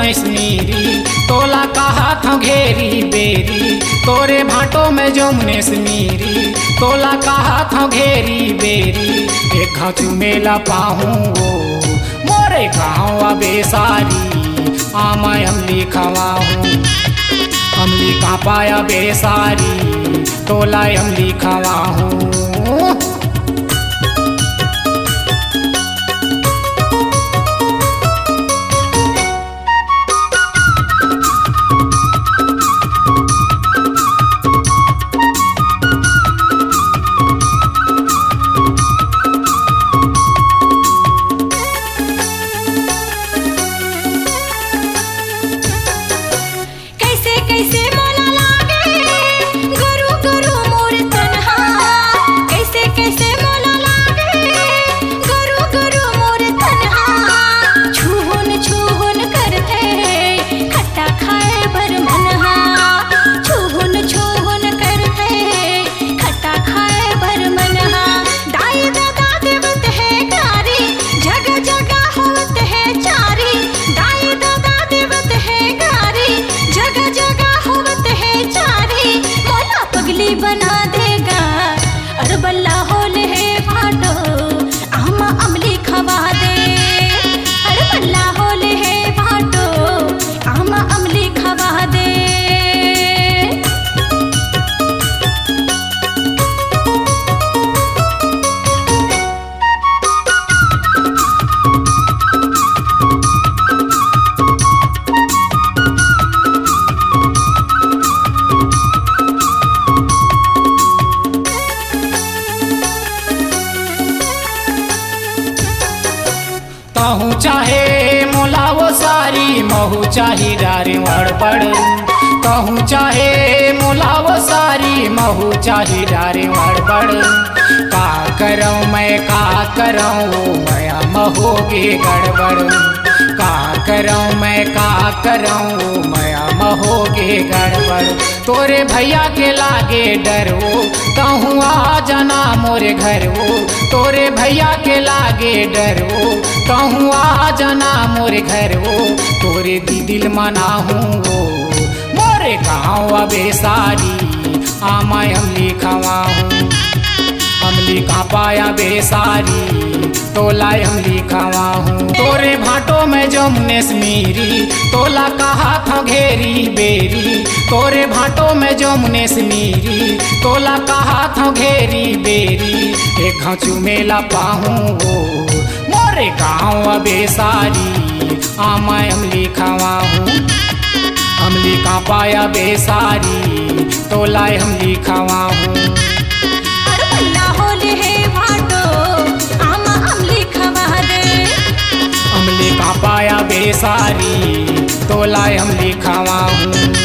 मीरी तोला कहा था घेरी बेरी तोरे भाटो में जमुनेस मीरी तोला कहा था घेरी बेरी एक घाचू मेला पाहूँ वो मोरे गाँव बेसारी आमाय अमली खवाहूँ अमली का पाया बेसारी तोला अमली खवाहूँ। बना देगा अरे बल्ला होले है भाटो आमा अमली खवा दे अरे बल्ला होले है भाटो आमा अमली खवा दे। कहूँ चाहे मोला वो सारी महू चाही डारी वड़बड़ कहूँ चाहे मोला वो सारी महू चाही डारी वड़बड़ का करऊँ मैं का करऊँ मया महोगे गड़बड़ का करऊँ मैं का करऊँ मया महोगे गड़बड़ तोरे भैया के लागे डरो कहूँ आ जाना मोरे घर वो तोरे भैया के लागे डरो कहूँ आ जाना मोरे घर वो तोरे दिल मनाहूँ वो मोरे गाँव बेसारी आमाय अमली खवाहूँ अमली का पाया बेसारी तोला अमली खवाहूँ तोरे भाटो में जमुनेस मीरी तोला कहा था घेरी बेरी तोरे भाटो में जमुनेस मीरी तोला कहा था घेरी बेरी एक घाचू मेला पाहूँ वो मोरे गाँव बेसारी आमाय अमली खवाहूँ अमली का पाया बेसारी तोला अमली खवाहूँ। अरे बल्ला होले है भाटो आमा अमली खवा दे अमली का पाया बेसारी तोला अमली खवाहूँ।